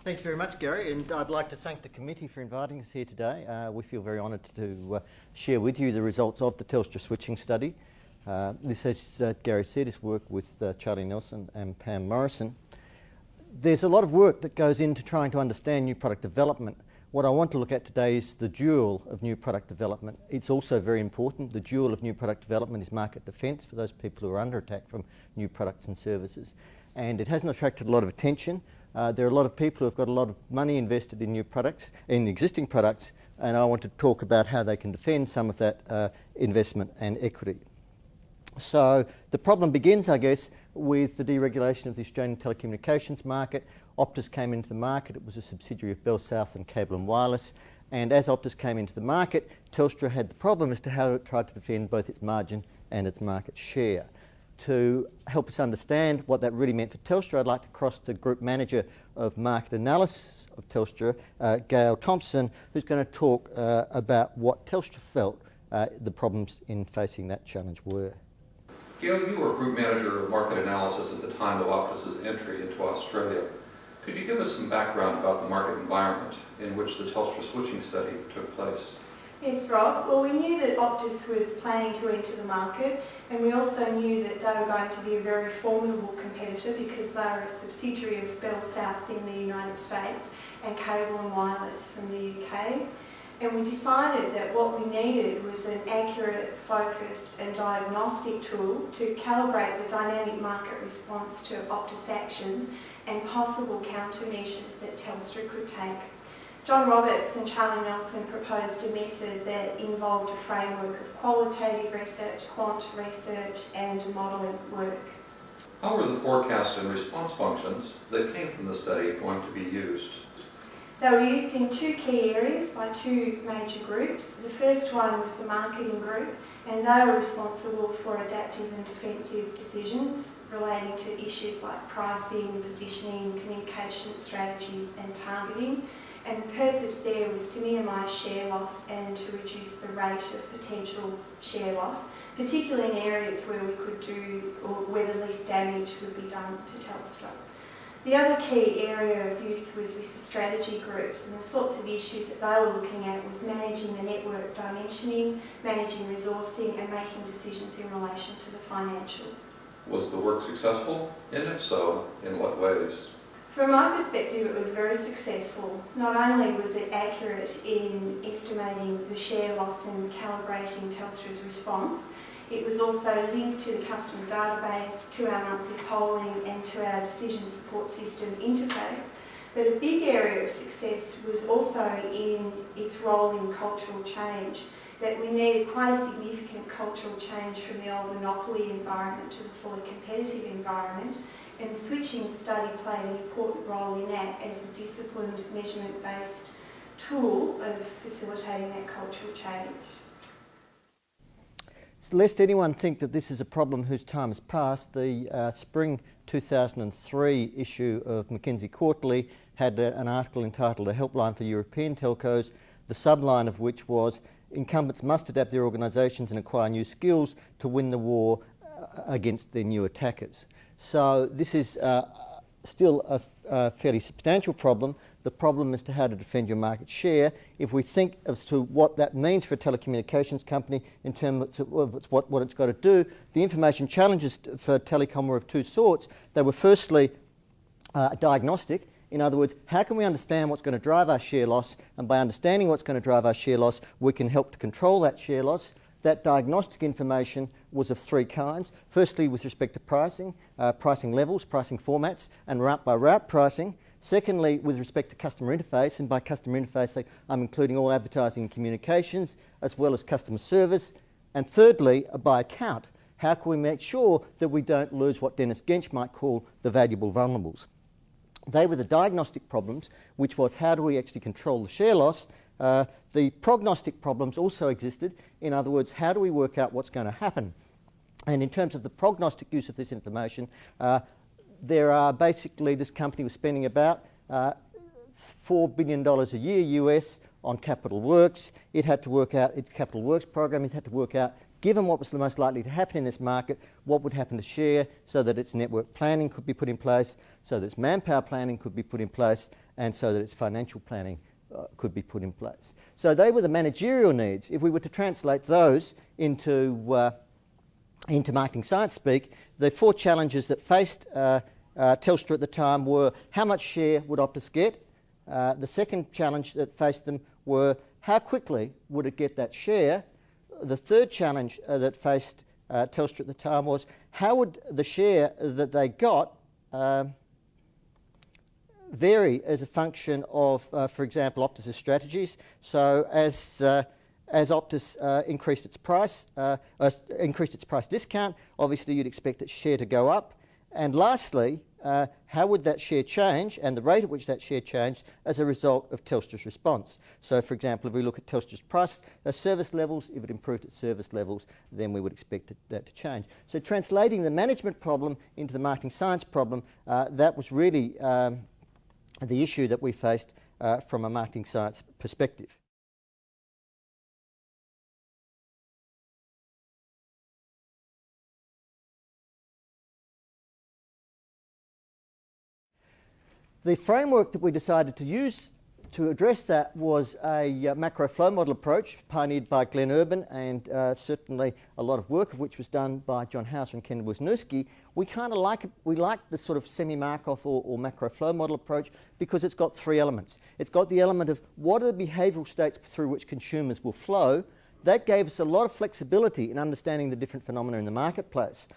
Thank you very much, Gary, and I'd like to thank the committee for inviting us here today. We feel very honoured to share with you the results of the Telstra switching study. This, as Gary said, is work with Charlie Nelson and Pam Morrison. There's a lot of work that goes into trying to understand new product development. What I want to look at today is the dual of new product development. It's also very important. The dual of new product development is market defence for those people who are under attack from new products and services. And it hasn't attracted a lot of attention. There are a lot of people who have got a lot of money invested in new products, in existing products, and I want to talk about how they can defend some of that investment and equity. So the problem begins, I guess, with the deregulation of the Australian telecommunications market. Optus came into the market. It was a subsidiary of Bell South and Cable and Wireless. And as Optus came into the market, Telstra had the problem as to how it tried to defend both its margin and its market share. To help us understand what that really meant for Telstra, I'd like to cross to Group Manager of Market Analysis of Telstra, Gail Thompson, who's going to talk about what Telstra felt the problems in facing that challenge were. Gail, you were Group Manager of Market Analysis at the time of Optus's entry into Australia. Could you give us some background about the market environment in which the Telstra switching study took place? Yes, Rob. Well, we knew that Optus was planning to enter the market, and we also knew that they were going to be a very formidable competitor because they are a subsidiary of Bell South in the United States and Cable and Wireless from the UK. And we decided that what we needed was an accurate, focused and diagnostic tool to calibrate the dynamic market response to Optus actions and possible countermeasures that Telstra could take. John Roberts and Charlie Nelson proposed a method that involved a framework of qualitative research, quant research and modelling work. How were the forecast and response functions that came from the study going to be used? They were used in two key areas by two major groups. The first one was the marketing group, and they were responsible for adaptive and defensive decisions relating to issues like pricing, positioning, communication strategies and targeting. And the purpose there was to minimise share loss and to reduce the rate of potential share loss, particularly in areas where we could do, or where the least damage would be done to Telstra. The other key area of use was with the strategy groups, and the sorts of issues that they were looking at was managing the network dimensioning, managing resourcing and making decisions in relation to the financials. Was the work successful? And if so, in what ways? From my perspective, it was very successful. Not only was it accurate in estimating the share loss and calibrating Telstra's response, it was also linked to the customer database, to our monthly polling and to our decision support system interface. But a big area of success was also in its role in cultural change, that we needed quite a significant cultural change from the old monopoly environment to the fully competitive environment. And the switching study played an important role in that as a disciplined, measurement-based tool of facilitating that cultural change. So lest anyone think that this is a problem whose time has passed, the spring 2003 issue of McKinsey Quarterly had an article entitled A Helpline for European Telcos, the subline of which was incumbents must adapt their organisations and acquire new skills to win the war against their new attackers. So this is still a fairly substantial problem. The problem as to how to defend your market share. If we think as to what that means for a telecommunications company in terms of what it's got to do, the information challenges for telecom were of two sorts. They were firstly diagnostic. In other words, how can we understand what's going to drive our share loss? And by understanding what's going to drive our share loss, we can help to control that share loss. That diagnostic information was of three kinds. Firstly, with respect to pricing, pricing levels, pricing formats, and route-by-route pricing. Secondly, with respect to customer interface, and by customer interface, I'm including all advertising and communications, as well as customer service. And thirdly, by account. How can we make sure that we don't lose what Dennis Gench might call the valuable vulnerables? They were the diagnostic problems, which was how do we actually control the share loss. The prognostic problems also existed. In other words, how do we work out what's going to happen? And in terms of the prognostic use of this information, there are basically, this company was spending about $4 billion a year US on capital works. It had to work out its capital works program. It had to work out, given what was the most likely to happen in this market, what would happen to share so that its network planning could be put in place, so that its manpower planning could be put in place, and so that its financial planning could be put in place. So they were the managerial needs. If we were to translate those into marketing science speak, the 4 challenges that faced Telstra at the time were how much share would Optus get? The second challenge that faced them were how quickly would it get that share? The third challenge that faced Telstra at the time was how would the share that they got vary as a function of, for example, Optus's strategies. So as Optus increased its price discount, obviously you'd expect its share to go up. And lastly, how would that share change and the rate at which that share changed as a result of Telstra's response? So, for example, if we look at Telstra's price service levels, if it improved its service levels, then we would expect that to change. So translating the management problem into the marketing science problem, that was really the issue that we faced from a marketing science perspective. The framework that we decided to use to address that was a macro flow model approach pioneered by Glenn Urban, and certainly a lot of work of which was done by John Hauser and Ken Wisniewski. We kind of like it. We like the sort of semi-Markov or macro flow model approach because it's got 3 elements. It's got the element of what are the behavioural states through which consumers will flow. That gave us a lot of flexibility in understanding the different phenomena in the marketplace.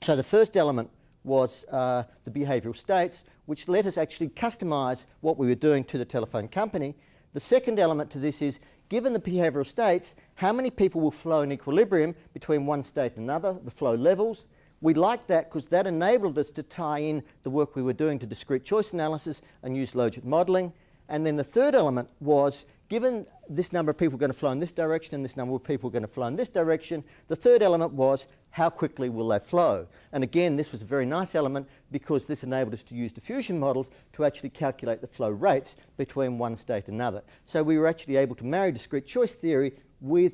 So the first element was the behavioural states, which let us actually customise what we were doing to the telephone company. The second element to this is, given the behavioural states, how many people will flow in equilibrium between one state and another, the flow levels. We liked that because that enabled us to tie in the work we were doing to discrete choice analysis and use Logit modelling. And then the third element was, given this number of people are going to flow in this direction and this number of people are going to flow in this direction, the third element was how quickly will they flow? And again, this was a very nice element because this enabled us to use diffusion models to actually calculate the flow rates between one state and another. So we were actually able to marry discrete choice theory with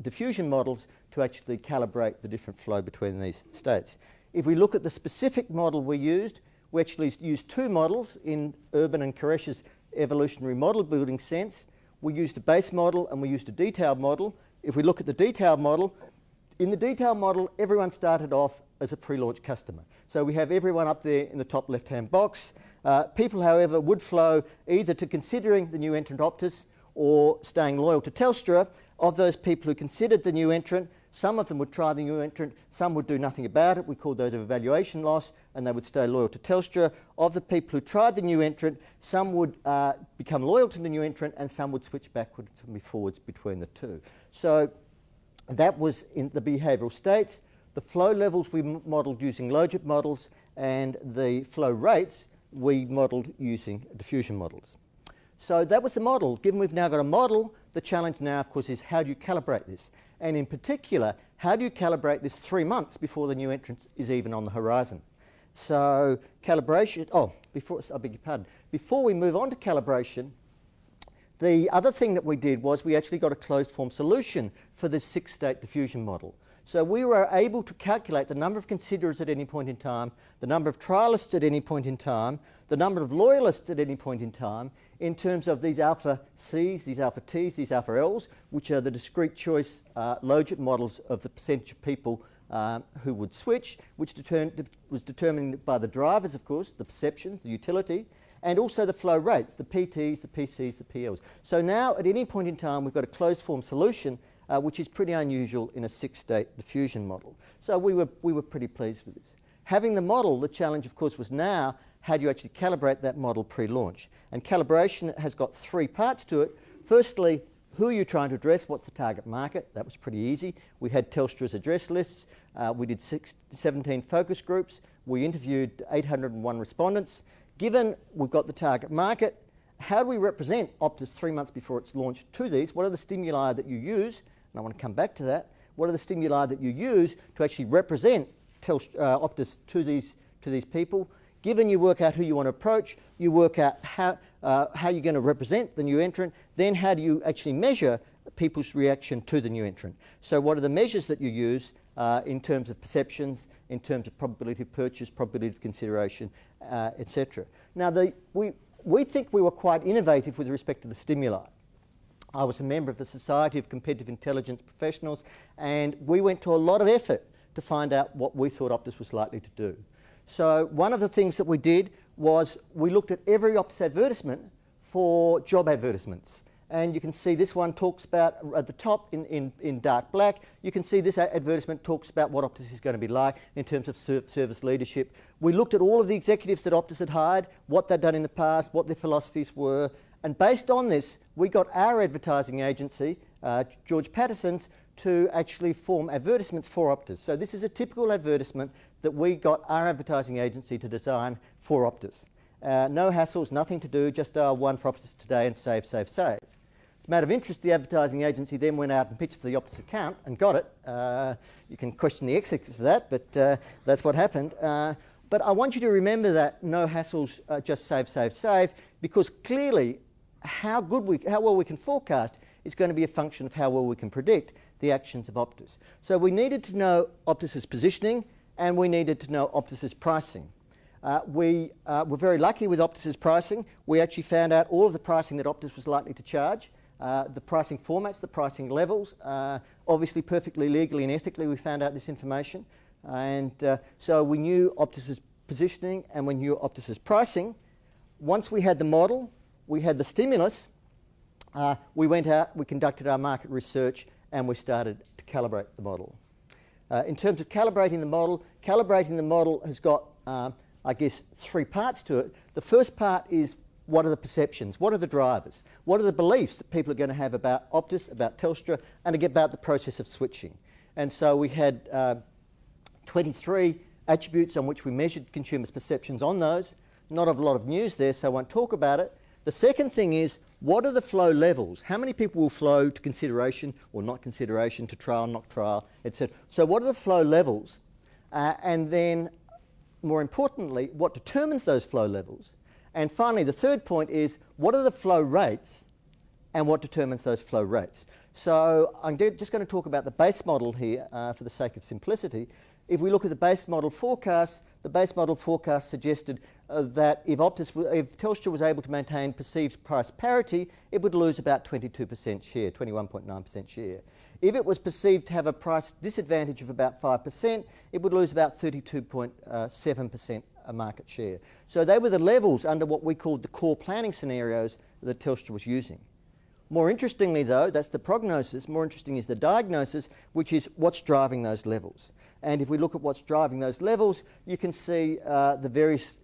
diffusion models to actually calibrate the different flow between these states. If we look at the specific model we actually used 2 models in Urban and Koresh's evolutionary model building sense. We used a base model and we used a detailed model. If we look at the detailed model, in the detailed model, everyone started off as a pre-launch customer. So we have everyone up there in the top left-hand box. People, however, would flow either to considering the new entrant Optus or staying loyal to Telstra. Of those people who considered the new entrant, some of them would try the new entrant, some would do nothing about it. We called those a evaluation loss, and they would stay loyal to Telstra. Of the people who tried the new entrant, some would become loyal to the new entrant, and some would switch backwards and forwards between the two. So that was in the behavioural states. The flow levels we modelled using Logit models, and the flow rates we modelled using diffusion models. So that was the model. Given we've now got a model, the challenge now, of course, is how do you calibrate this? And in particular, how do you calibrate this 3 months before the new entrant is even on the horizon? So calibration, I beg your pardon. Before we move on to calibration, the other thing that we did was we actually got a closed form solution for this 6-state diffusion model. So we were able to calculate the number of considerers at any point in time, the number of trialists at any point in time, the number of loyalists at any point in time, in terms of these alpha C's, these alpha T's, these alpha L's, which are the discrete choice Logit models of the percentage of people who would switch, which was determined by the drivers, of course, the perceptions, the utility, and also the flow rates, the PTs, the PCs, the PLs. So now, at any point in time, we've got a closed form solution, which is pretty unusual in a 6-state diffusion model. So we were pretty pleased with this. Having the model, the challenge, of course, was now, how do you actually calibrate that model pre-launch? And calibration has got 3 parts to it. Firstly, who are you trying to address? What's the target market? That was pretty easy. We had Telstra's address lists. We did 17 focus groups. We interviewed 801 respondents. Given we've got the target market, how do we represent Optus 3 months before it's launched to these? What are the stimuli that you use? And I want to come back to that. What are the stimuli that you use to actually represent Optus to these people? Given you work out who you want to approach, you work out how you're going to represent the new entrant, then how do you actually measure people's reaction to the new entrant? So what are the measures that you use in terms of perceptions, in terms of probability of purchase, probability of consideration, etc. Now, we think we were quite innovative with respect to the stimuli. I was a member of the Society of Competitive Intelligence Professionals, and we went to a lot of effort to find out what we thought Optus was likely to do. So one of the things that we did was we looked at every Optus advertisement for job advertisements. And you can see this one talks about, at the top in dark black, you can see this advertisement talks about what Optus is going to be like in terms of service leadership. We looked at all of the executives that Optus had hired, what they'd done in the past, what their philosophies were, and based on this, we got our advertising agency, George Patterson's, to actually form advertisements for Optus. So this is a typical advertisement that we got our advertising agency to design for Optus. No hassles, nothing to do, just one for Optus today and save, save, save. As a matter of interest, the advertising agency then went out and pitched for the Optus account and got it. You can question the ethics of that, but that's what happened. But I want you to remember that no hassles, just save, save, save, because clearly how well we can forecast is going to be a function of how well we can predict the actions of Optus. So we needed to know Optus's positioning, and we needed to know Optus's pricing. We were very lucky with Optus's pricing. We actually found out all of the pricing that Optus was likely to charge, the pricing formats, the pricing levels. Obviously, perfectly legally and ethically, we found out this information. And so we knew Optus's positioning and we knew Optus's pricing. Once we had the model, we had the stimulus, we went out, we conducted our market research, and we started to calibrate the model. In terms of calibrating the model has got, I guess, three parts to it. The first part is what are the perceptions, what are the drivers, what are the beliefs that people are going to have about Optus, about Telstra, and about the process of switching. And so we had 23 attributes on which we measured consumers' perceptions on those. Not a lot of news there, so I won't talk about it. The second thing is, what are the flow levels? How many people will flow to consideration or not consideration, to trial, not trial, etc. So what are the flow levels? And then, more importantly, what determines those flow levels? And finally, the third point is, what are the flow rates and what determines those flow rates? So I'm just going to talk about the base model here for the sake of simplicity. If we look at the base model forecast, the base model forecast suggested that if Telstra was able to maintain perceived price parity, it would lose about 22% share, 21.9% share. If it was perceived to have a price disadvantage of about 5%, it would lose about 32.7% market share. So they were the levels under what we called the core planning scenarios that Telstra was using. More interestingly, though, that's the prognosis. More interesting is the diagnosis, which is what's driving those levels. And if we look at what's driving those levels, you can see the various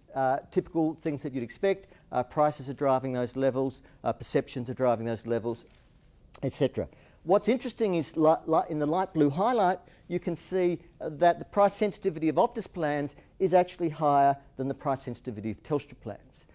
typical things that you'd expect. Prices are driving those levels, perceptions are driving those levels, etc. What's interesting is in the light blue highlight, you can see that the price sensitivity of Optus plans is actually higher than the price sensitivity of Telstra plans.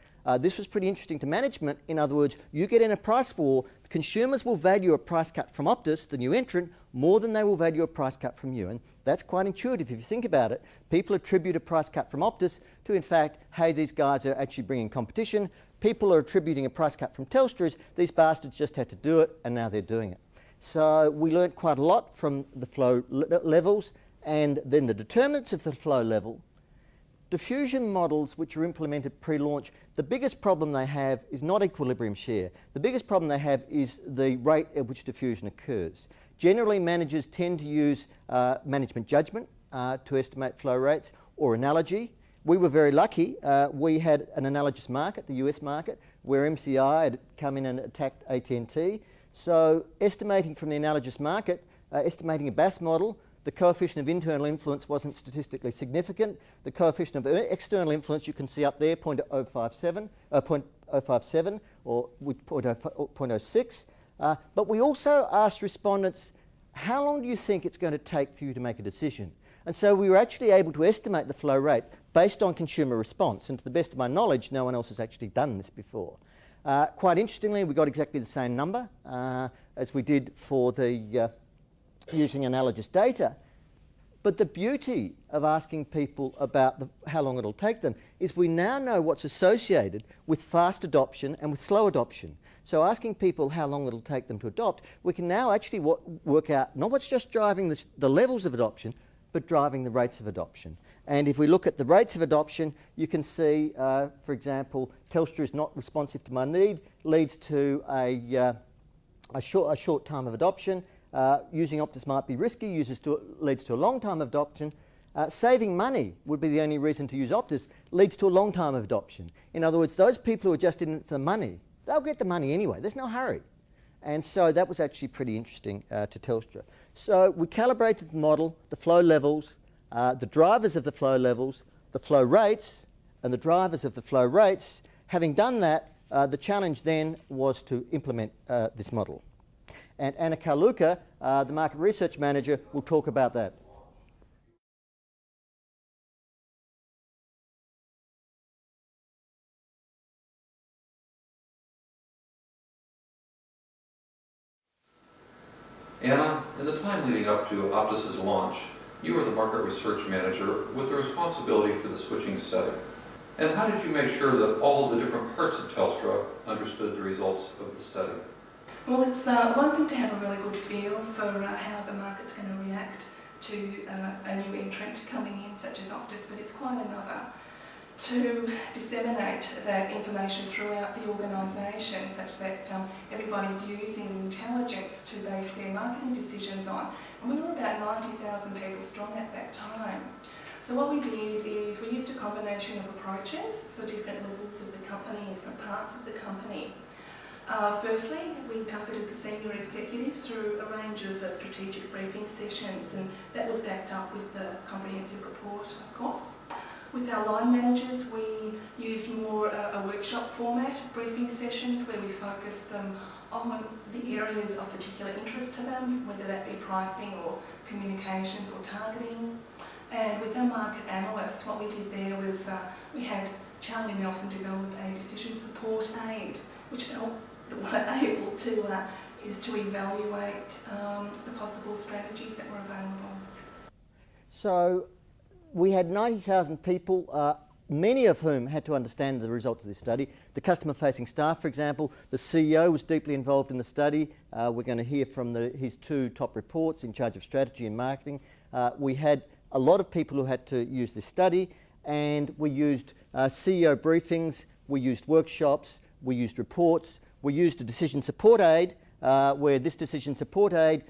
This was pretty interesting to management. In other words, you get in a price war, consumers will value a price cut from Optus, the new entrant, more than they will value a price cut from you. And that's quite intuitive if you think about it. People attribute a price cut from Optus to, in fact, hey, these guys are actually bringing competition. People are attributing a price cut from Telstra as these bastards just had to do it and now they're doing it. So we learnt quite a lot from the flow levels and then the determinants of the flow level. Diffusion models which are implemented pre-launch, the biggest problem they have is not equilibrium share. The biggest problem they have is the rate at which diffusion occurs. Generally, managers tend to use management judgment to estimate flow rates or analogy. We were very lucky. We had an analogous market, the US market, where MCI had come in and attacked AT&T. So estimating from the analogous market, estimating a BAS model, the coefficient of internal influence wasn't statistically significant. The coefficient of external influence you can see up there, 0.057 or 0.06. But we also asked respondents, how long do you think it's going to take for you to make a decision? And so we were actually able to estimate the flow rate based on consumer response. And to the best of my knowledge, no one else has actually done this before. Quite interestingly, we got exactly the same number as we did for the using analogous data. But the beauty of asking people about how long it'll take them is we now know what's associated with fast adoption and with slow adoption. So asking people how long it'll take them to adopt, we can now actually work out not what's just driving the levels of adoption, but driving the rates of adoption. And if we look at the rates of adoption, you can see, for example, Telstra is not responsive to my need, leads to a short time of adoption. Using Optus might be risky, leads to a long time of adoption. Saving money would be the only reason to use Optus, leads to a long time of adoption. In other words, those people who are just in it for the money, they'll get the money anyway. There's no hurry. And so that was actually pretty interesting to Telstra. So we calibrated the model, the flow levels, the drivers of the flow levels, the flow rates, and the drivers of the flow rates. Having done that, the challenge then was to implement this model. And Anna Karluka, the market research manager, will talk about that. Anna, in the time leading up to Optus's launch, you were the market research manager with the responsibility for the switching study. And how did you make sure that all of the different parts of Telstra understood the results of the study? Well, it's one thing to have a really good feel for how the market's going to react to a new entrant coming in, such as Optus, but it's quite another to disseminate that information throughout the organisation such that everybody's using intelligence to base their marketing decisions on. And we were about 90,000 people strong at that time. So what we did is we used a combination of approaches for different levels of the company and different parts of the company. Firstly, we targeted the senior executives through a range of strategic briefing sessions, and that was backed up with the comprehensive report, of course. With our line managers, we used more a workshop format, briefing sessions, where we focused them on the areas of particular interest to them, whether that be pricing or communications or targeting. And with our market analysts, what we did there was we had Charlie Nelson develop a decision support aid, which were able to is to evaluate the possible strategies that were available. So we had 90,000 people, many of whom had to understand the results of this study. The customer-facing staff, for example, the CEO was deeply involved in the study. We're going to hear from his two top reports in charge of strategy and marketing. We had a lot of people who had to use this study, and we used CEO briefings, we used workshops, we used reports, we used a decision support aid, where this decision support aid,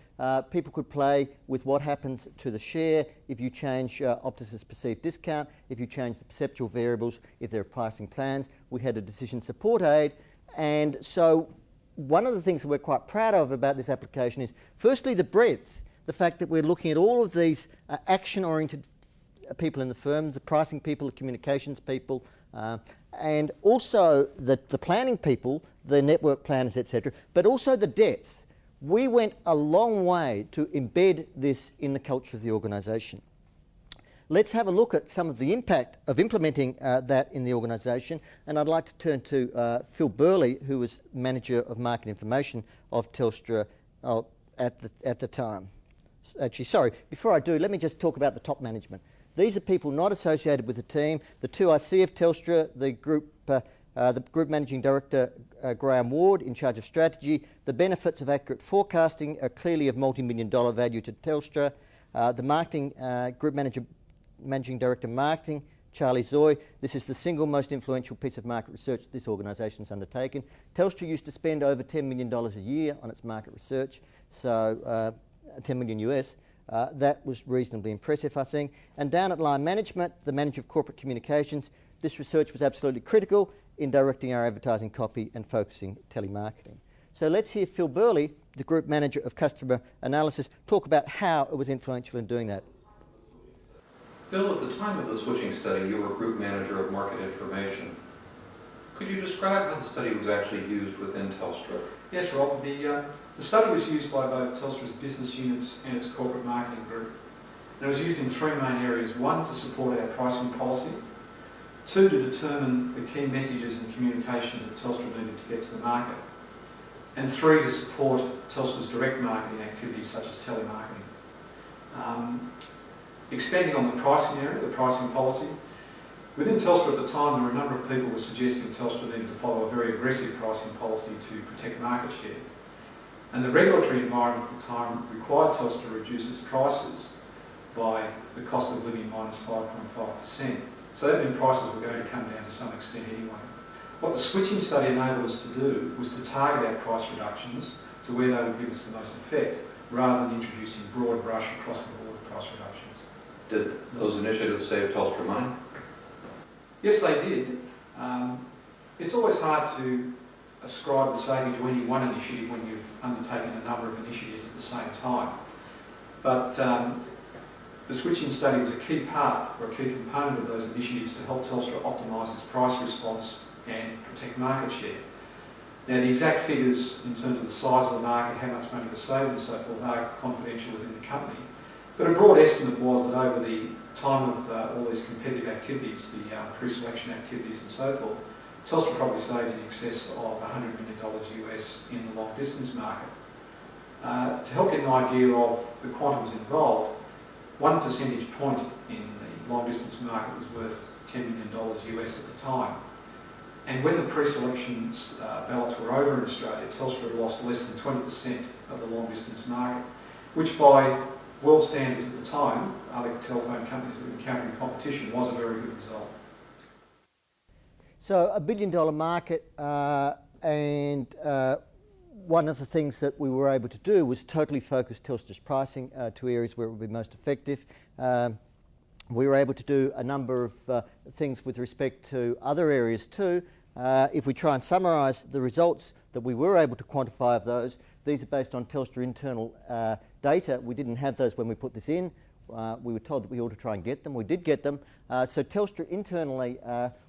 people could play with what happens to the share if you change Optus's perceived discount, if you change the perceptual variables, if there are pricing plans. We had a decision support aid, and so one of the things that we're quite proud of about this application is firstly the breadth, the fact that we're looking at all of these action-oriented people in the firm, the pricing people, the communications people, and also the planning people, the network planners, etc., but also the depth. We went a long way to embed this in the culture of the organisation. Let's have a look at some of the impact of implementing that in the organisation, and I'd like to turn to Phil Burley, who was Manager of Market Information of Telstra at the time. Actually, sorry, before I do, let me just talk about the top management. These are people not associated with the team. The two I see of Telstra, the group managing director, Graham Ward, in charge of strategy. The benefits of accurate forecasting are clearly of multi-million-dollar value to Telstra. The marketing group managing director marketing, Charlie Zoy. This is the single most influential piece of market research this organisation has undertaken. Telstra used to spend over $10 million a year on its market research, so 10 million US. That was reasonably impressive, I think. And down at line management, the manager of corporate communications, this research was absolutely critical in directing our advertising copy and focusing telemarketing. So let's hear Phil Burley, the group manager of customer analysis, talk about how it was influential in doing that. Phil, at the time of the switching study, you were group manager of market information. Could you describe how the study was actually used within Telstra? Yes, Rob. The study was used by both Telstra's business units and its corporate marketing group. And it was used in three main areas. One, to support our pricing policy. Two, to determine the key messages and communications that Telstra needed to get to the market. And three, to support Telstra's direct marketing activities such as telemarketing. Expanding on the pricing area, the pricing policy. Within Telstra at the time, there were a number of people who were suggesting Telstra needed to follow a very aggressive pricing policy to protect market share. And the regulatory environment at the time required Telstra to reduce its prices by the cost of living minus 5.5%. So that meant prices were going to come down to some extent anyway. What the switching study enabled us to do was to target our price reductions to where they would give us the most effect, rather than introducing broad brush across the board price reductions. Did those initiatives save Telstra money? Yes, they did. It's always hard to ascribe the saving to any one initiative when you've undertaken a number of initiatives at the same time. But the switching study was a key part, or a key component of those initiatives to help Telstra optimise its price response and protect market share. Now, the exact figures in terms of the size of the market, how much money was saved and so forth, are confidential within the company. But a broad estimate was that over the time of all these competitive activities, the preselection activities and so forth, Telstra probably saved in excess of $100 million US in the long distance market. To help get an idea of the quantums involved, 1 percentage point in the long distance market was worth $10 million US at the time. And when the pre-selection ballots were over in Australia, Telstra had lost less than 20% of the long distance market, which by world standards at the time, other telephone companies who were encountering competition, was a very good result. So $1 billion market, and one of the things that we were able to do was totally focus Telstra's pricing to areas where it would be most effective. We were able to do a number of things with respect to other areas too. If we try and summarise the results that we were able to quantify of those, these are based on Telstra internal data. We didn't have those when we put this in. We were told that we ought to try and get them. We did get them. So Telstra internally,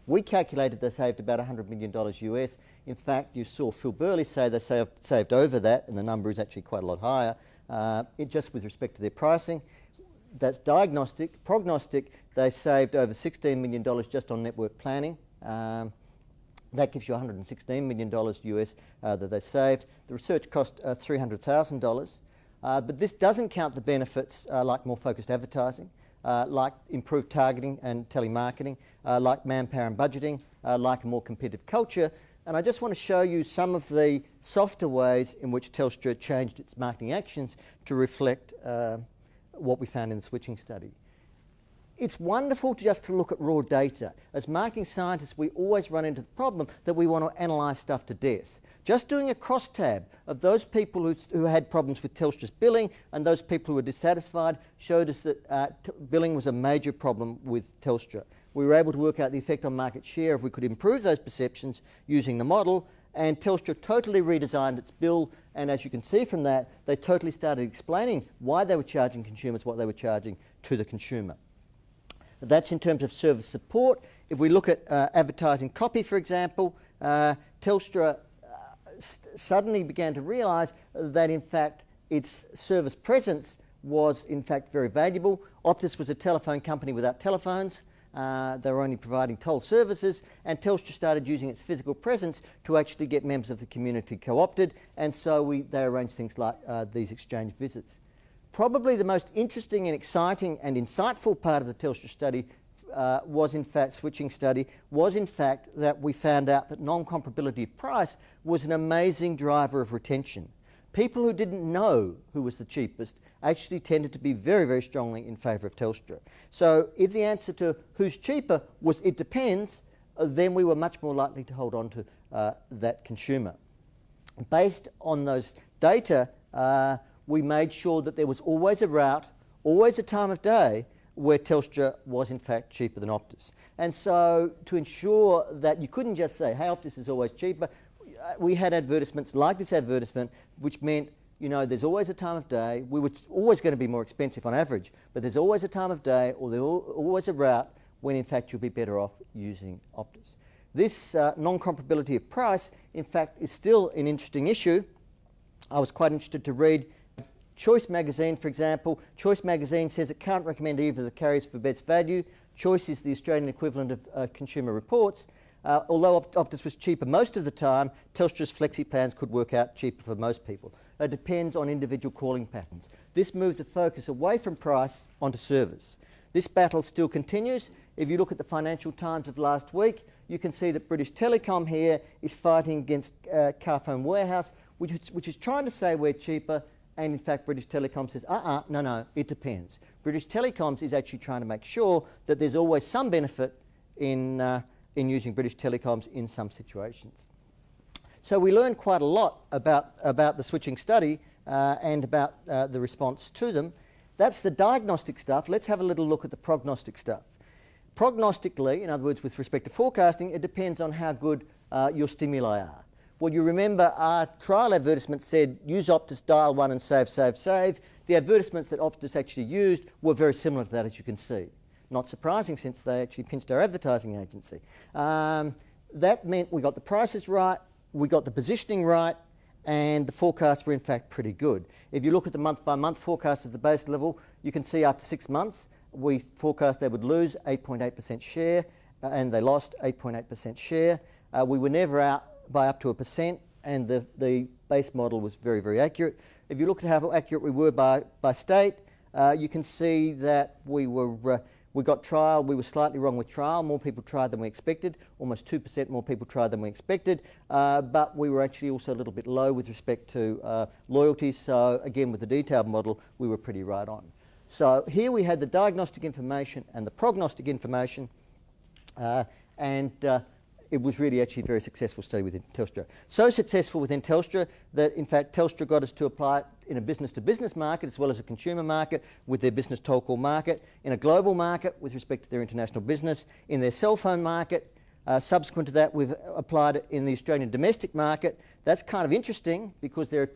we calculated they saved about $100 million US. In fact, you saw Phil Burley say they saved over that, and the number is actually quite a lot higher, just with respect to their pricing. That's diagnostic. Prognostic, they saved over $16 million just on network planning. That gives you $116 million US that they saved. The research cost $300,000. But this doesn't count the benefits like more focused advertising, like improved targeting and telemarketing, like manpower and budgeting, like a more competitive culture. And I just want to show you some of the softer ways in which Telstra changed its marketing actions to reflect what we found in the switching study. It's wonderful just to look at raw data. As marketing scientists, we always run into the problem that we want to analyse stuff to death. Just doing a crosstab of those people who had problems with Telstra's billing and those people who were dissatisfied showed us that billing was a major problem with Telstra. We were able to work out the effect on market share if we could improve those perceptions using the model, and Telstra totally redesigned its bill, and as you can see from that, they totally started explaining why they were charging consumers what they were charging to the consumer. That's in terms of service support. If we look at advertising copy, for example, Telstra suddenly began to realise that in fact its service presence was in fact very valuable. Optus was a telephone company without telephones. They were only providing toll services, and Telstra started using its physical presence to actually get members of the community co-opted, and so they arranged things like these exchange visits. Probably the most interesting and exciting and insightful part of the Telstra study switching study, was in fact that we found out that non-comparability of price was an amazing driver of retention. People who didn't know who was the cheapest actually tended to be very, very strongly in favour of Telstra. So if the answer to who's cheaper was it depends, then we were much more likely to hold on to that consumer. Based on those data, we made sure that there was always a route, always a time of day where Telstra was in fact cheaper than Optus. And so to ensure that you couldn't just say, hey, Optus is always cheaper, we had advertisements like this advertisement, which meant, you know, there's always a time of day. We were always going to be more expensive on average, but there's always a time of day, or there's always a route when in fact you'll be better off using Optus. This non-comparability of price, in fact, is still an interesting issue. I was quite interested to read Choice magazine, for example. Choice magazine says it can't recommend either of the carriers for best value. Choice is the Australian equivalent of Consumer Reports. Although Optus was cheaper most of the time, Telstra's flexi plans could work out cheaper for most people. It depends on individual calling patterns. This moves the focus away from price onto service. This battle still continues. If you look at the Financial Times of last week, you can see that British Telecom here is fighting against Carphone Warehouse, which is trying to say we're cheaper, and in fact British Telecom says, no, it depends. British Telecoms is actually trying to make sure that there's always some benefit in using British Telecoms in some situations. So we learned quite a lot about the switching study and about the response to them. That's the diagnostic stuff. Let's have a little look at the prognostic stuff. Prognostically, in other words, with respect to forecasting, it depends on how good your stimuli are. Well, you remember our trial advertisement said, use Optus, dial 1 and save, save, save. The advertisements that Optus actually used were very similar to that, as you can see. Not surprising, since they actually pinched our advertising agency. That meant we got the prices right, we got the positioning right, and the forecasts were in fact pretty good. If you look at the month-by-month forecast at the base level, you can see after 6 months, we forecast they would lose 8.8% share, and they lost 8.8% share. We were never out by up to 1%, and the base model was very, very accurate. If you look at how accurate we were by state, you can see that we got trial. We were slightly wrong with trial. More people tried than we expected. Almost 2% more people tried than we expected. But we were actually also a little bit low with respect to loyalty. So again, with the detailed model, we were pretty right on. So here we had the diagnostic information and the prognostic information, it was really actually a very successful study within Telstra. So successful within Telstra that, in fact, Telstra got us to apply it in a business-to-business market as well as a consumer market with their business toll call market, in a global market with respect to their international business, in their cell phone market. Subsequent to that, we've applied it in the Australian domestic market. That's kind of interesting because there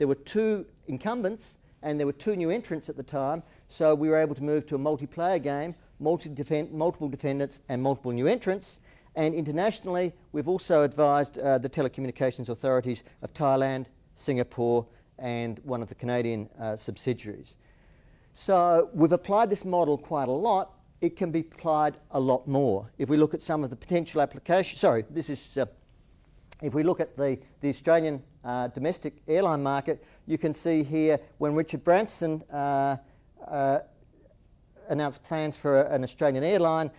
were two incumbents and there were 2 new entrants at the time, so we were able to move to a multiplayer game, multiple defendants and multiple new entrants. And internationally, we've also advised the telecommunications authorities of Thailand, Singapore, and one of the Canadian subsidiaries. So we've applied this model quite a lot. It can be applied a lot more. If we look at some of the potential applications, if we look at the Australian domestic airline market, you can see here when Richard Branson announced plans for an Australian airline,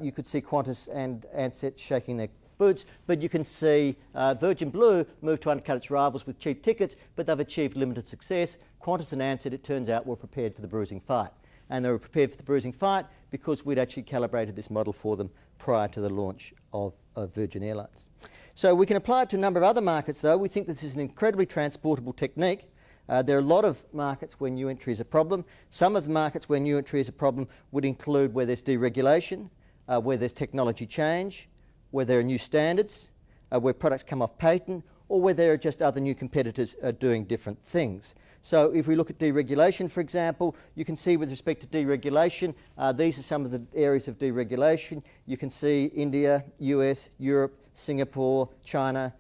you could see Qantas and Ansett shaking their boots, but you can see Virgin Blue moved to undercut its rivals with cheap tickets, but they've achieved limited success. Qantas and Ansett, it turns out, were prepared for the bruising fight. And they were prepared for the bruising fight because we'd actually calibrated this model for them prior to the launch of Virgin Airlines. So we can apply it to a number of other markets, though. We think this is an incredibly transportable technique. There are a lot of markets where new entry is a problem. Some of the markets where new entry is a problem would include where there's deregulation, where there's technology change, where there are new standards, where products come off patent, or where there are just other new competitors doing different things. So if we look at deregulation, for example, you can see with respect to deregulation, these are some of the areas of deregulation. You can see India, US, Europe, Singapore, China,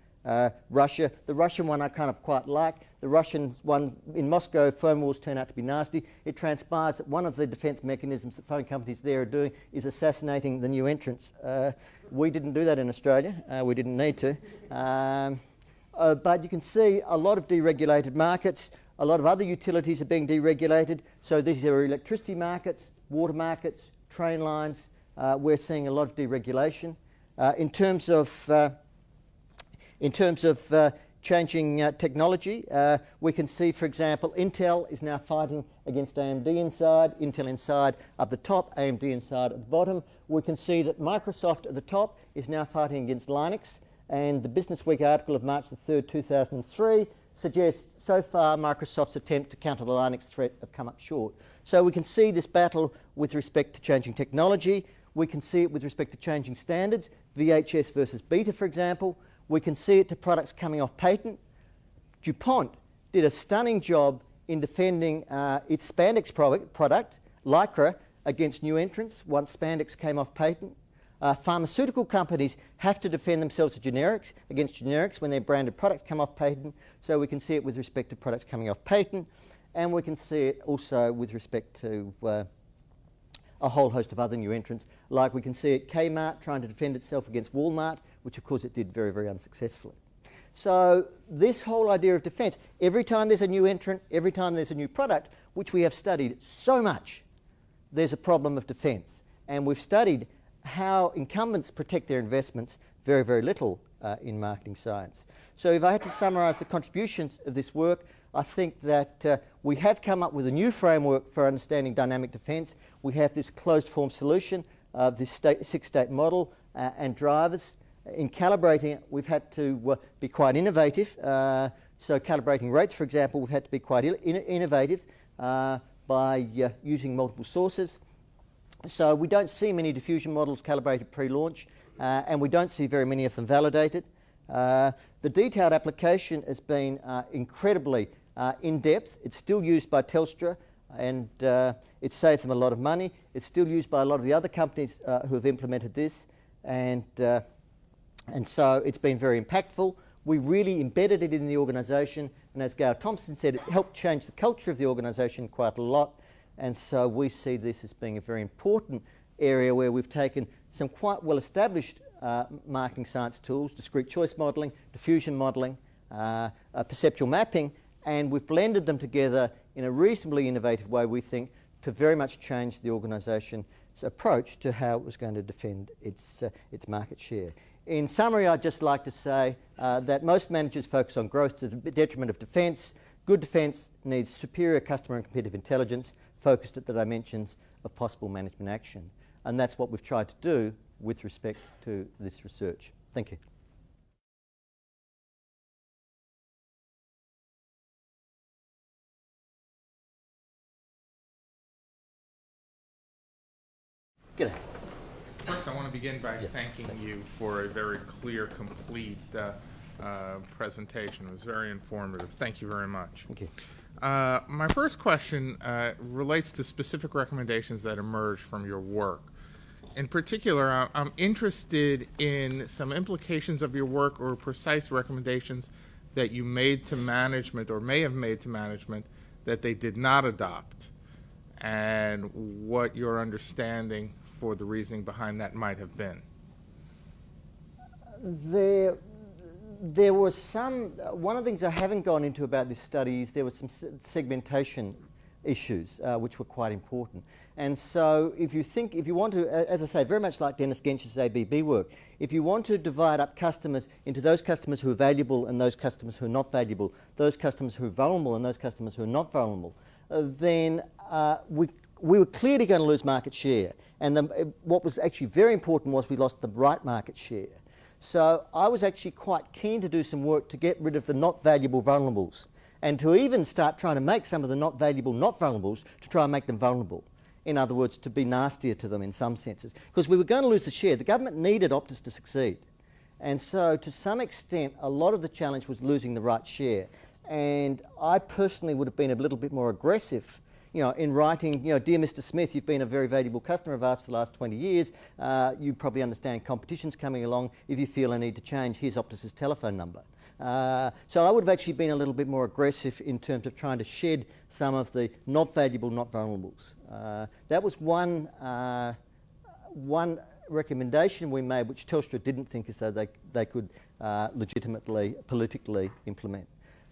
Russia. The Russian one I kind of quite like. The Russian one in Moscow, phone wars turn out to be nasty. It transpires that one of the defence mechanisms that phone companies there are doing is assassinating the new entrants. We didn't do that in Australia. We didn't need to. But you can see a lot of deregulated markets. A lot of other utilities are being deregulated. So these are electricity markets, water markets, train lines. We're seeing a lot of deregulation. In terms of changing technology, we can see, for example, Intel is now fighting against AMD inside, Intel inside at the top, AMD inside at the bottom. We can see that Microsoft at the top is now fighting against Linux, and the Business Week article of March the 3rd, 2003 suggests so far Microsoft's attempt to counter the Linux threat have come up short. So we can see this battle with respect to changing technology. We can see it with respect to changing standards, VHS versus Beta, for example. We can see it to products coming off patent. DuPont did a stunning job in defending its spandex product, Lycra, against new entrants once spandex came off patent. Pharmaceutical companies have to defend themselves against generics when their branded products come off patent. So we can see it with respect to products coming off patent. And we can see it also with respect to a whole host of other new entrants. Like we can see it Kmart trying to defend itself against Walmart, which of course it did very, very unsuccessfully. So this whole idea of defence, every time there's a new entrant, every time there's a new product, which we have studied so much, there's a problem of defence. And we've studied how incumbents protect their investments very, very little in marketing science. So if I had to summarise the contributions of this work, I think that we have come up with a new framework for understanding dynamic defence. We have this closed form solution, this six-state model and drivers. In calibrating it, we've had to be quite innovative. So calibrating rates, for example, we've had to be quite innovative by using multiple sources. So we don't see many diffusion models calibrated pre-launch, and we don't see very many of them validated. The detailed application has been incredibly in-depth. It's still used by Telstra, and it saves them a lot of money. It's still used by a lot of the other companies who have implemented this, and so it's been very impactful. We really embedded it in the organisation, and as Gail Thompson said, it helped change the culture of the organisation quite a lot, and so we see this as being a very important area where we've taken some quite well-established marketing science tools, discrete choice modelling, diffusion modelling, perceptual mapping, and we've blended them together in a reasonably innovative way, we think, to very much change the organisation's approach to how it was going to defend its market share. In summary, I'd just like to say that most managers focus on growth to the detriment of defence. Good defence needs superior customer and competitive intelligence focused at the dimensions of possible management action. And that's what we've tried to do with respect to this research. Thank you. G'day. First, I want to begin by thanking you for a very clear, complete presentation. It was very informative. Thank you very much. Thank you. My first question relates to specific recommendations that emerged from your work. In particular, I'm interested in some implications of your work or precise recommendations that you made to management or may have made to management that they did not adopt, and what your understanding for the reasoning behind that might have been. There was some, one of the things I haven't gone into about this study is there was some segmentation issues which were quite important. And so if you want to, as I say, very much like Dennis Gench's ABB work, if you want to divide up customers into those customers who are valuable and those customers who are not valuable, those customers who are vulnerable and those customers who are not vulnerable, then we were clearly going to lose market share. And what was actually very important was we lost the right market share. So I was actually quite keen to do some work to get rid of the not valuable vulnerables and to even start trying to make some of the not valuable not vulnerables to try and make them vulnerable. In other words, to be nastier to them in some senses. Because we were going to lose the share. The government needed Optus to succeed. And so to some extent, a lot of the challenge was losing the right share. And I personally would have been a little bit more aggressive, in writing, dear Mr. Smith, you've been a very valuable customer of ours for the last 20 years. You probably understand competition's coming along. If you feel a need to change, here's Optus's telephone number. So I would have actually been a little bit more aggressive in terms of trying to shed some of the not valuable, not vulnerables. That was one recommendation we made, which Telstra didn't think as though they could legitimately, politically implement.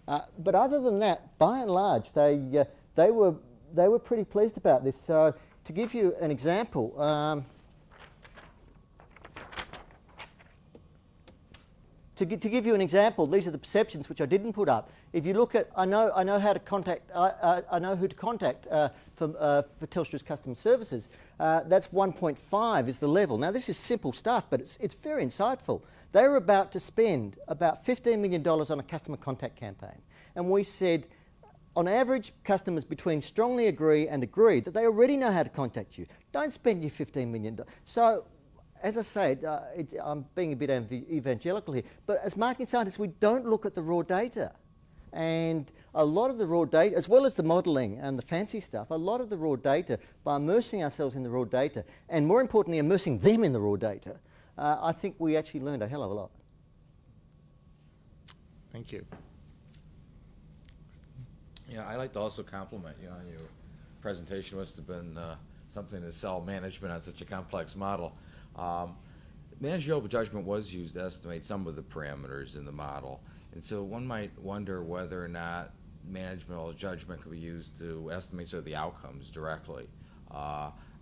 But other than that, by and large, they were pretty pleased about this. So to give you an example, these are the perceptions which I didn't put up. If you look at, I know how to contact, I know who to contact for Telstra's customer services. That's 1.5 is the level. Now this is simple stuff, but it's very insightful. They were about to spend about $15 million on a customer contact campaign, and we said, on average, customers between strongly agree and agree that they already know how to contact you. Don't spend your $15 million. So, as I said, I'm being a bit evangelical here, but as marketing scientists, we don't look at the raw data. And a lot of the raw data, as well as the modelling and the fancy stuff, a lot of the raw data, by immersing ourselves in the raw data, and more importantly, immersing them in the raw data, I think we actually learned a hell of a lot. Thank you. Yeah, I'd like to also compliment you on your presentation. Must have been something to sell management on such a complex model. Managerial judgment was used to estimate some of the parameters in the model, and so one might wonder whether or not managerial judgment could be used to estimate sort of the outcomes directly.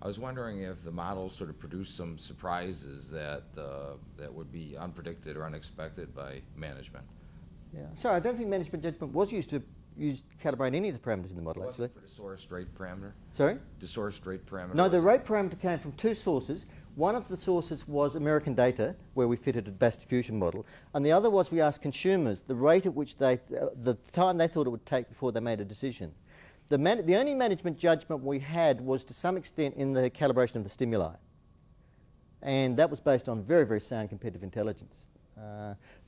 I was wondering if the model sort of produced some surprises that would be unpredicted or unexpected by management. Yeah. Sorry, I don't think management judgment was used to calibrate any of the parameters in the model, Was actually. it for the source rate parameter? Sorry? The source rate parameter? No, the was rate parameter came from two sources. One of the sources was American data, where we fitted a Bass diffusion model, and the other was we asked consumers the rate at which the time they thought it would take before they made a decision. The only management judgment we had was to some extent in the calibration of the stimuli, and that was based on very, very sound competitive intelligence.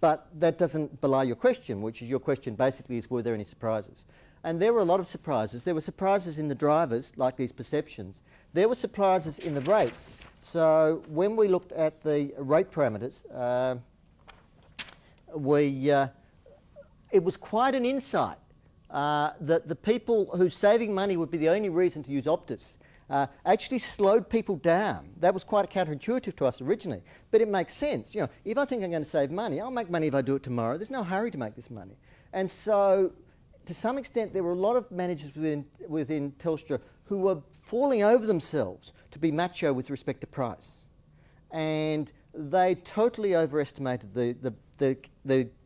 But that doesn't belie your question, which is your question basically is, were there any surprises? And there were a lot of surprises. There were surprises in the drivers, like these perceptions. There were surprises in the rates. So when we looked at the rate parameters, it was quite an insight that the people whose saving money would be the only reason to use Optus actually slowed people down. That was quite counterintuitive to us originally, but it makes sense. You know, if I think I'm going to save money, I'll make money if I do it tomorrow. There's no hurry to make this money. And so, to some extent, there were a lot of managers within Telstra who were falling over themselves to be macho with respect to price. And they totally overestimated the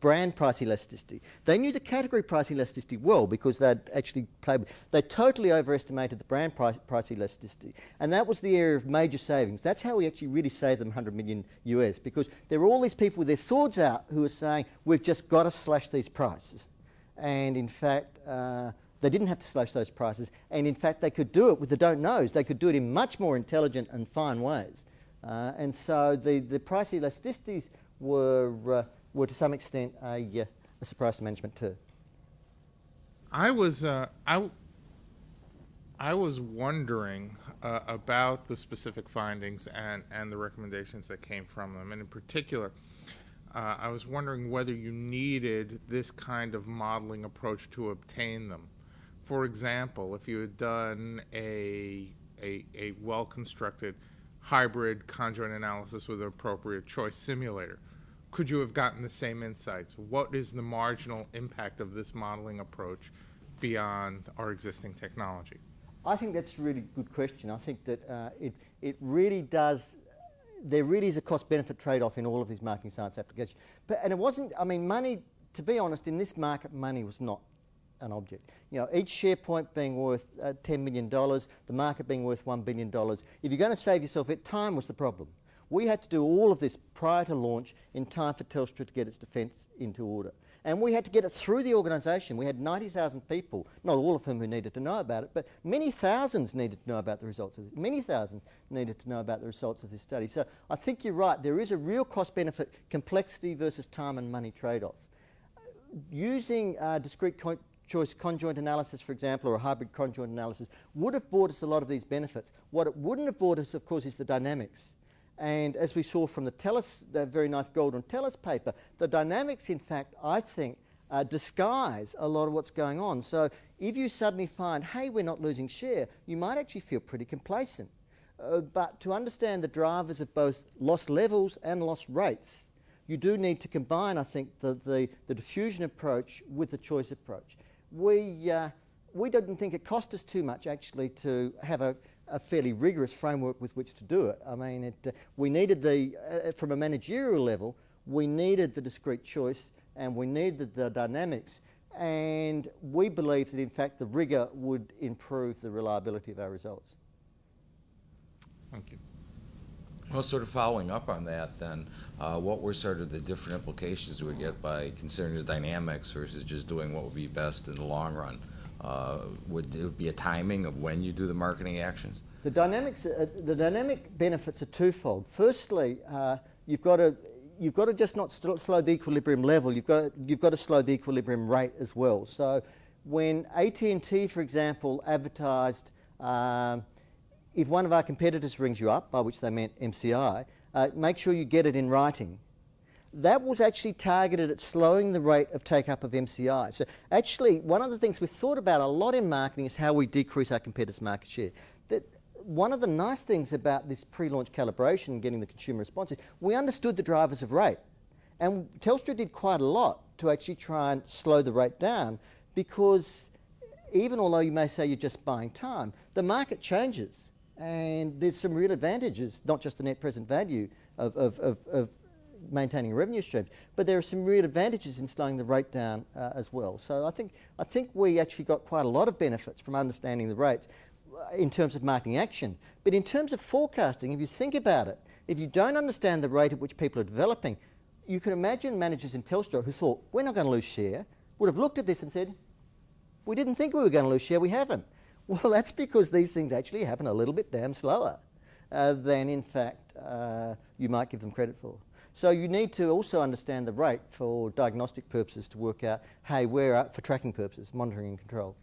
brand price elasticity. They knew the category price elasticity well because they'd actually played with. They totally overestimated the brand price elasticity. And that was the area of major savings. That's how we actually really saved them 100 million US, because there were all these people with their swords out who were saying, we've just got to slash these prices. And in fact, they didn't have to slash those prices. And in fact, they could do it with the don't knows. They could do it in much more intelligent and fine ways. And so the price elasticities were to some extent a surprise to management too. I was wondering about the specific findings and the recommendations that came from them, and in particular, I was wondering whether you needed this kind of modeling approach to obtain them. For example, if you had done a well-constructed hybrid conjoint analysis with an appropriate choice simulator, could you have gotten the same insights? What is the marginal impact of this modeling approach beyond our existing technology? I think that's a really good question. I think that it really does. There really is a cost-benefit trade-off in all of these marketing science applications. And it wasn't. I mean, money. To be honest, in this market, money was not an object. You know, each share point being worth $10 million, the market being worth $1 billion. If you're going to save yourself it, time was the problem. We had to do all of this prior to launch in time for Telstra to get its defence into order. And we had to get it through the organisation. We had 90,000 people, not all of whom who needed to know about it, but many thousands needed to know about the results of this. Many thousands needed to know about the results of this study. So I think you're right. There is a real cost-benefit, complexity versus time and money trade-off. Using discrete choice conjoint analysis, for example, or a hybrid conjoint analysis, would have brought us a lot of these benefits. What it wouldn't have brought us, of course, is the dynamics. And as we saw from the very nice Gold on TELUS paper, the dynamics, in fact, I think, disguise a lot of what's going on. So if you suddenly find, hey, we're not losing share, you might actually feel pretty complacent. But to understand the drivers of both loss levels and loss rates, you do need to combine, I think, the diffusion approach with the choice approach. We didn't think it cost us too much, actually, to have a fairly rigorous framework with which to do it. I mean, we needed from a managerial level, we needed the discrete choice and we needed the dynamics, and we believed that, in fact, the rigour would improve the reliability of our results. Thank you. Well, sort of following up on that, then, what were sort of the different implications we would get by considering the dynamics versus just doing what would be best in the long run? Would it be a timing of when you do the marketing actions? The dynamic benefits are twofold. Firstly, you've got to just not slow the equilibrium level. You've got to slow the equilibrium rate as well. So when AT&T, for example, advertised, if one of our competitors rings you up, by which they meant MCI, make sure you get it in writing. That was actually targeted at slowing the rate of take-up of MCI. So actually, one of the things we've thought about a lot in marketing is how we decrease our competitors' market share. One of the nice things about this pre-launch calibration and getting the consumer response is we understood the drivers of rate. And Telstra did quite a lot to actually try and slow the rate down, because even although you may say you're just buying time, the market changes. And there's some real advantages, not just the net present value of maintaining revenue streams. But there are some real advantages in slowing the rate down as well. So I think we actually got quite a lot of benefits from understanding the rates in terms of marketing action. But in terms of forecasting, if you think about it, if you don't understand the rate at which people are developing, you can imagine managers in Telstra who thought, we're not going to lose share, would have looked at this and said, we didn't think we were going to lose share, we haven't. Well, that's because these things actually happen a little bit damn slower than, in fact, you might give them credit for. So you need to also understand the rate for diagnostic purposes to work out, hey, where are, for tracking purposes, monitoring and control.